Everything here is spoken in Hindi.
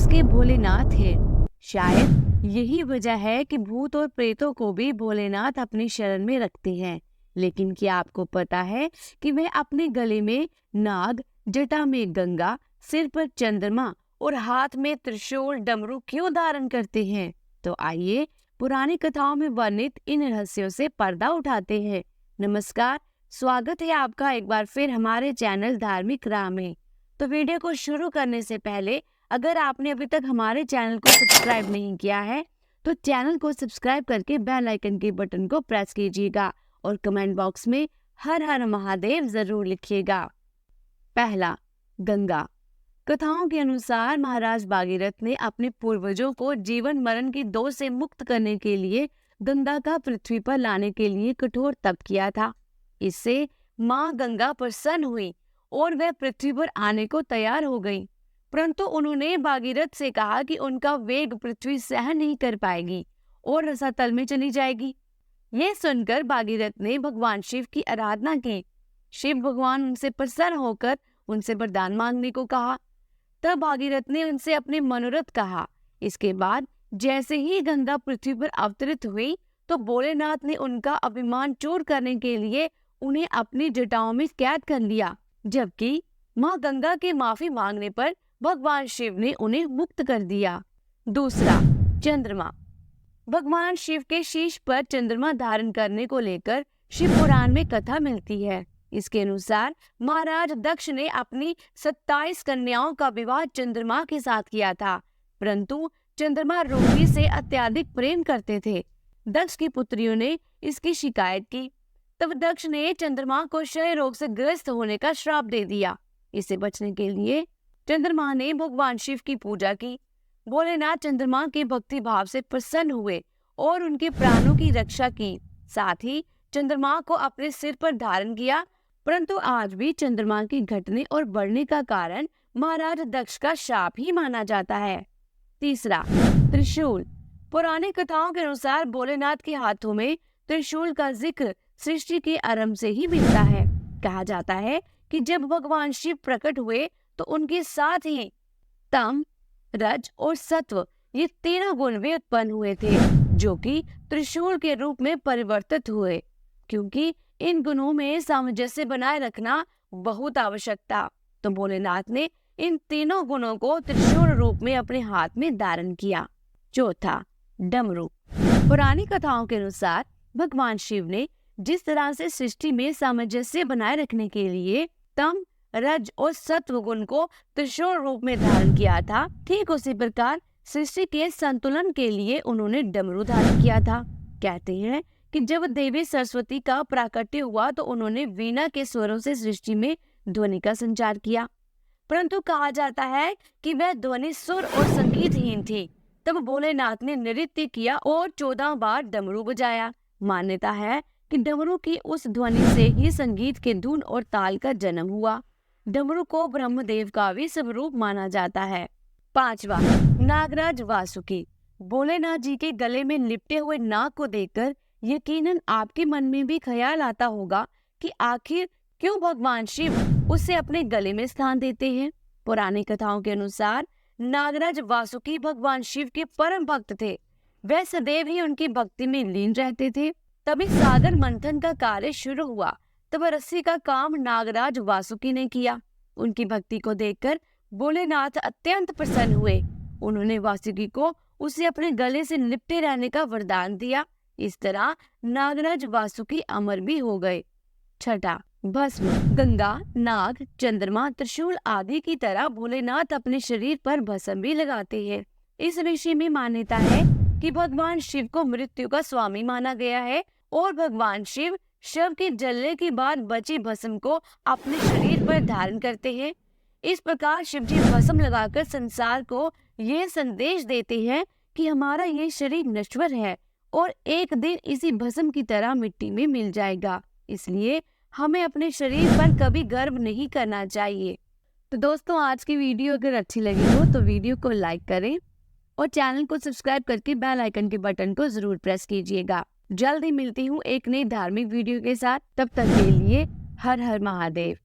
उसके भोलेनाथ हैं। शायद यही वजह है कि भूत और प्रेतों को भी भोलेनाथ अपनी शरण में रखते हैं। लेकिन क्या आपको पता है कि वे अपने गले में नाग, जटा में गंगा, सिर पर चंद्रमा और हाथ में त्रिशूल डमरू क्यों धारण करते हैं? तो आइए पुरानी कथाओं में वर्णित इन रहस्यों से पर्दा उठाते हैं। नमस्कार, स्वागत है आपका एक बार फिर हमारे चैनल धार्मिक राह में। तो वीडियो को शुरू करने से पहले अगर आपने अभी तक हमारे चैनल को सब्सक्राइब नहीं किया है तो चैनल को सब्सक्राइब करके बेल आइकन के बटन को प्रेस कीजिएगा और कमेंट बॉक्स में हर हर महादेव जरूर लिखिएगा। पहला, गंगा। कथाओं के अनुसार महाराज भागीरथ ने अपने पूर्वजों को जीवन मरण की दौर से मुक्त करने के लिए गंगा का पृथ्वी पर लाने के लिए कठोर तप किया था। इससे माँ गंगा प्रसन्न हुई और वह पृथ्वी पर आने को तैयार हो गई, परंतु उन्होंने भागीरथ से कहा कि उनका वेग पृथ्वी सहन नहीं कर पाएगी और रसातल में चली जाएगी। यह सुनकर भागीरथ ने भगवान शिव की आराधना की। शिव भगवान उनसे प्रसन्न होकर उनसे वरदान मांगने को कहा। तब भागीरथ ने उनसे अपने मनोरथ कहा। इसके बाद जैसे ही गंगा पृथ्वी पर अवतरित हुई तो भोलेनाथ ने उनका अभिमान चूर करने के लिए उन्हें अपनी जटाओं में कैद कर लिया, जबकि माँ गंगा के माफी मांगने पर भगवान शिव ने उन्हें मुक्त कर दिया। दूसरा, चंद्रमा। भगवान शिव के शीश पर चंद्रमा धारण करने को लेकर शिव पुराण में कथा मिलती है। इसके अनुसार महाराज दक्ष ने अपनी 27 कन्याओं का विवाह चंद्रमा के साथ किया था, परंतु चंद्रमा रोहिणी से अत्यधिक प्रेम करते थे। दक्ष की पुत्रियों ने इसकी शिकायत की। तब दक्ष ने चंद्रमा को क्षय रोग से ग्रस्त होने का श्राप दे दिया। इससे बचने के लिए चंद्रमा ने भगवान शिव की पूजा की। भोलेनाथ चंद्रमा के भक्ति भाव से प्रसन्न हुए और उनके प्राणों की रक्षा की। साथ ही चंद्रमा को अपने सिर पर धारण किया, परंतु आज भी चंद्रमा के घटने और बढ़ने का कारण महाराज दक्ष का शाप ही माना जाता है। तीसरा, त्रिशूल। पुरानी कथाओं के अनुसार भोलेनाथ के हाथों में त्रिशूल का जिक्र सृष्टि के आरंभ से ही मिलता है। कहा जाता है कि जब भगवान शिव प्रकट हुए तो उनके साथ ही तम, रज और सत्व ये तीनों गुण भी उत्पन्न हुए थे, जो कि त्रिशूल के रूप में परिवर्तित हुए, क्योंकि इन गुणों में सामंजस्य बनाए रखना बहुत आवश्यक था। तो भोलेनाथ ने इन तीनों गुणों को त्रिशूल रूप में अपने हाथ में धारण किया। चौथा, डमरू। पुरानी कथाओं के अनुसार भगवान शिव ने जिस तरह से सृष्टि में सामंजस्य बनाए रखने के लिए तम, रज और सत्व गुण को त्रिशूल रूप में धारण किया था, ठीक उसी प्रकार सृष्टि के संतुलन के लिए उन्होंने डमरू धारण किया था। कहते हैं कि जब देवी सरस्वती का प्राकट्य हुआ तो उन्होंने वीणा के स्वरों से सृष्टि में ध्वनि का संचार किया, परंतु कहा जाता है कि वह ध्वनि सुर और संगीतहीन थी। तब भोलेनाथ ने नृत्य किया और 14 बार डमरू बजाया। मान्यता है कि डमरू की उस ध्वनि से ही संगीत के धुन और ताल का जन्म हुआ। डमरू को ब्रह्मदेव का भी स्वरूप माना जाता है। पांचवा, नागराज वासुकी। भोलेनाथ जी के गले में लिपटे हुए नाग को देखकर यकीनन आपके मन में भी ख्याल आता होगा कि आखिर क्यों भगवान शिव उसे अपने गले में स्थान देते हैं। पुरानी कथाओं के अनुसार नागराज वासुकी भगवान शिव के परम भक्त थे। वह सदैव ही उनकी भक्ति में लीन रहते थे। तभी सागर मंथन का कार्य शुरू हुआ। तब रस्सी का काम नागराज वासुकी ने किया। उनकी भक्ति को देखकर भोलेनाथ अत्यंत प्रसन्न हुए। उन्होंने वासुकी को उसे अपने गले से लिपटे रहने का वरदान दिया। इस तरह नागराज वासुकी अमर भी हो गए। छठा, भस्म। गंगा, नाग, चंद्रमा, त्रिशूल आदि की तरह भोलेनाथ अपने शरीर पर भस्म भी लगाते हैं। इस ऋषि में मान्यता है कि भगवान शिव को मृत्यु का स्वामी माना गया है और भगवान शिव शव के जलने के बाद बची भस्म को अपने शरीर पर धारण करते हैं। इस प्रकार शिव जी भस्म लगाकर संसार को यह संदेश देते हैं कि हमारा ये शरीर नश्वर है और एक दिन इसी भस्म की तरह मिट्टी में मिल जाएगा। इसलिए हमें अपने शरीर पर कभी गर्व नहीं करना चाहिए। तो दोस्तों, आज की वीडियो अगर अच्छी लगी हो तो वीडियो को लाइक करें और चैनल को सब्सक्राइब करके बेल आइकन के बटन को जरूर प्रेस कीजिएगा। जल्द ही मिलती हूँ एक नई धार्मिक वीडियो के साथ। तब तक के लिए हर हर महादेव।